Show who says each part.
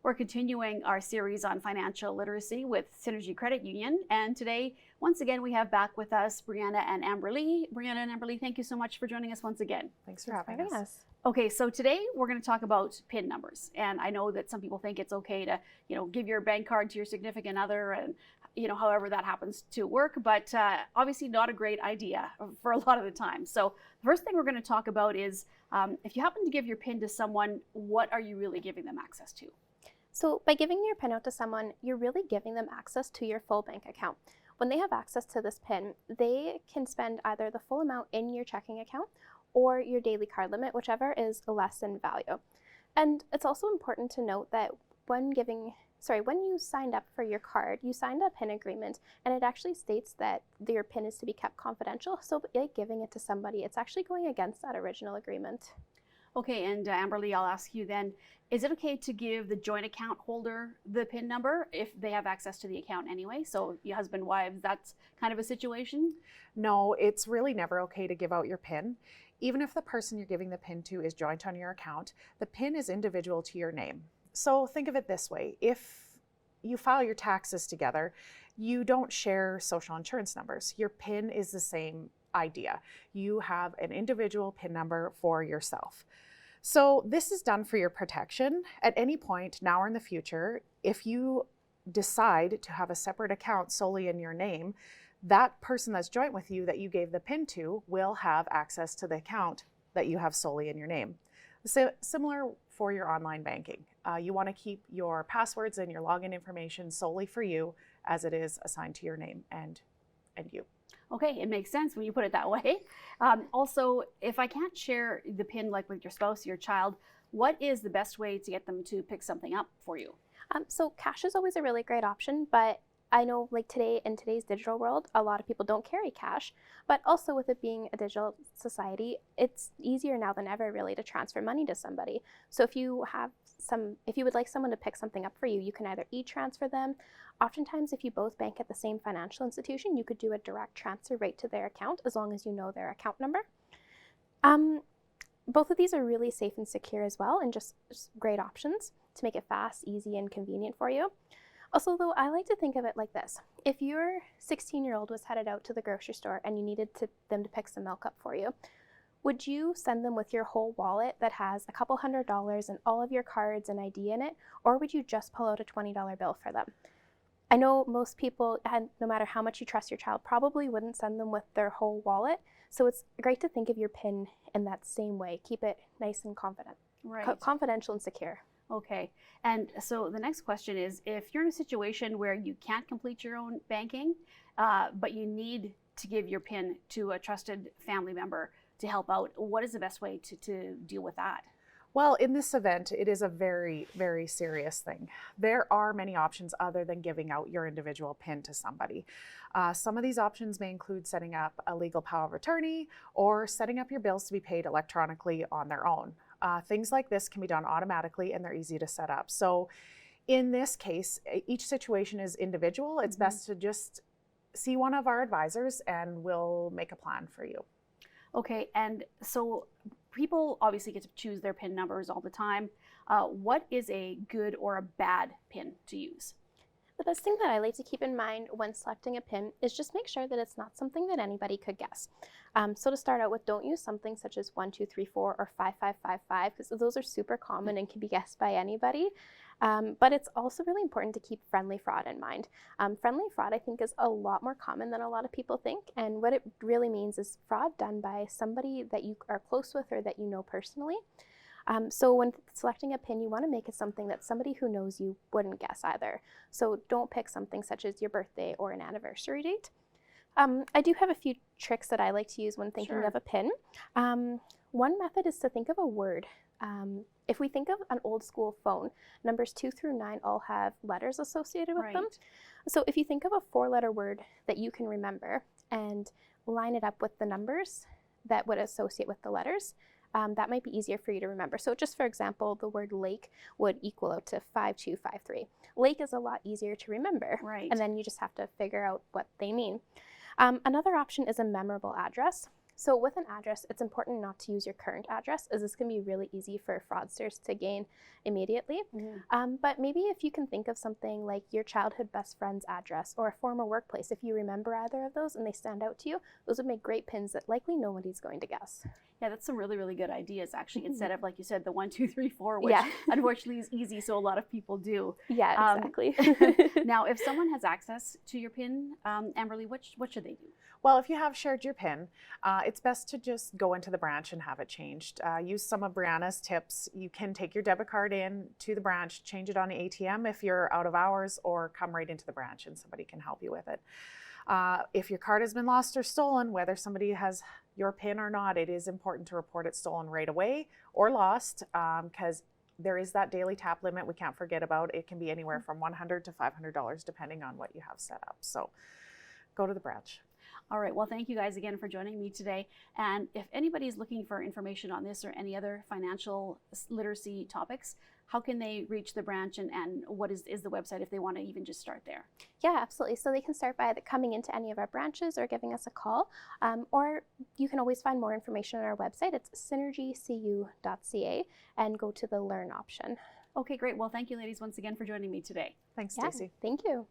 Speaker 1: We're continuing our series on financial literacy with Synergy Credit Union. And today, once again, we have back with us Brianna and Amberly. Brianna and Amberly, thank you so much for joining us once again.
Speaker 2: Thanks for having us.
Speaker 1: Okay, so today we're going to talk about PIN numbers. And I know that some people think it's okay to, give your bank card to your significant other and, however that happens to work, but obviously not a great idea for a lot of the time. So the first thing we're going to talk about is if you happen to give your PIN to someone, what are you really giving them access to?
Speaker 3: So by giving your PIN out to someone, you're really giving them access to your full bank account. When they have access to this PIN, they can spend either the full amount in your checking account or your daily card limit, whichever is less in value. And it's also important to note that when you signed up for your card, you signed a PIN agreement, and it actually states that your PIN is to be kept confidential. So by giving it to somebody, it's actually going against that original agreement.
Speaker 1: Okay, and Amberly, I'll ask you then, is it okay to give the joint account holder the PIN number if they have access to the account anyway? So your husband, wives, that's kind of a situation?
Speaker 2: No, it's really never okay to give out your PIN. Even if the person you're giving the PIN to is joint on your account, the PIN is individual to your name. So think of it this way. If you file your taxes together, you don't share social insurance numbers. Your PIN is the same idea. You have an individual PIN number for yourself. So this is done for your protection. At any point now or in the future, if you decide to have a separate account solely in your name, that person that's joint with you that you gave the PIN to will have access to the account that you have solely in your name. So similar for your online banking. You want to keep your passwords and your login information solely for you, as it is assigned to your name and you.
Speaker 1: Okay, it makes sense when you put it that way. Also, if I can't share the PIN like with your spouse, your child, what is the best way to get them to pick something up for you?
Speaker 3: So cash is always a really great option, but I know in today's digital world, a lot of people don't carry cash, but also with it being a digital society, it's easier now than ever really to transfer money to somebody. So if you would like someone to pick something up for you, you can either e-transfer them. Oftentimes, if you both bank at the same financial institution, you could do a direct transfer right to their account as long as you know their account number. Both of these are really safe and secure as well, and just great options to make it fast, easy, and convenient for you. Also, though, I like to think of it like this. If your 16-year-old was headed out to the grocery store and you needed them to pick some milk up for you, would you send them with your whole wallet that has a couple $100s and all of your cards and ID in it, or would you just pull out a $20 bill for them? I know most people, no matter how much you trust your child, probably wouldn't send them with their whole wallet. So it's great to think of your PIN in that same way. Keep it nice and confidential and secure.
Speaker 1: Okay, and so the next question is, if you're in a situation where you can't complete your own banking, but you need to give your PIN to a trusted family member to help out, what is the best way to deal with that?
Speaker 2: Well, in this event, it is a very, very serious thing. There are many options other than giving out your individual PIN to somebody. Some of these options may include setting up a legal power of attorney or setting up your bills to be paid electronically on their own. Things like this can be done automatically and they're easy to set up. So in this case, each situation is individual. It's best to just see one of our advisors and we'll make a plan for you.
Speaker 1: Okay, and so people obviously get to choose their PIN numbers all the time. What is a good or a bad PIN to use?
Speaker 3: The best thing that I like to keep in mind when selecting a PIN is just make sure that it's not something that anybody could guess. So to start out with, don't use something such as 1234 or 5555 because those are super common and can be guessed by anybody. But it's also really important to keep friendly fraud in mind. Friendly fraud, I think, is a lot more common than a lot of people think. And what it really means is fraud done by somebody that you are close with or that you know personally. So when selecting a PIN, you want to make it something that somebody who knows you wouldn't guess either. So don't pick something such as your birthday or an anniversary date. I do have a few tricks that I like to use when thinking of a PIN. One method is to think of a word. If we think of an old school phone, numbers 2 through 9 all have letters associated with them. So if you think of a 4-letter word that you can remember and line it up with the numbers that would associate with the letters, that might be easier for you to remember. So just for example, the word lake would equal out to 5253. Lake is a lot easier to remember, and then you just have to figure out what they mean. Another option is a memorable address. So with an address, it's important not to use your current address, as this can be really easy for fraudsters to gain immediately. But maybe if you can think of something like your childhood best friend's address or a former workplace, if you remember either of those and they stand out to you, those would make great pins that likely nobody's going to guess.
Speaker 1: Yeah, that's some really, really good ideas, actually, instead of, like you said, the 1, 2, 3, 4, which unfortunately is easy, so a lot of people do.
Speaker 3: Yeah, exactly.
Speaker 1: Now, if someone has access to your PIN, Amberly, what should they do?
Speaker 2: Well, if you have shared your PIN, it's best to just go into the branch and have it changed. Use some of Brianna's tips. You can take your debit card in to the branch, change it on the ATM if you're out of hours, or come right into the branch and somebody can help you with it. If your card has been lost or stolen, whether somebody has your PIN or not, it is important to report it stolen right away or lost, because there is that daily tap limit we can't forget about. It can be anywhere from $100 to $500 depending on what you have set up. So go to the branch.
Speaker 1: All right, well, thank you guys again for joining me today. And if anybody's looking for information on this or any other financial literacy topics, how can they reach the branch, and what is the website if they want to even just start there?
Speaker 3: Yeah, absolutely. So they can start by coming into any of our branches or giving us a call, or you can always find more information on our website. It's synergycu.ca and go to the Learn option.
Speaker 1: Okay, great. Well, thank you, ladies, once again for joining me today.
Speaker 2: Thanks,
Speaker 3: Yeah,
Speaker 2: Stacey.
Speaker 3: thank you.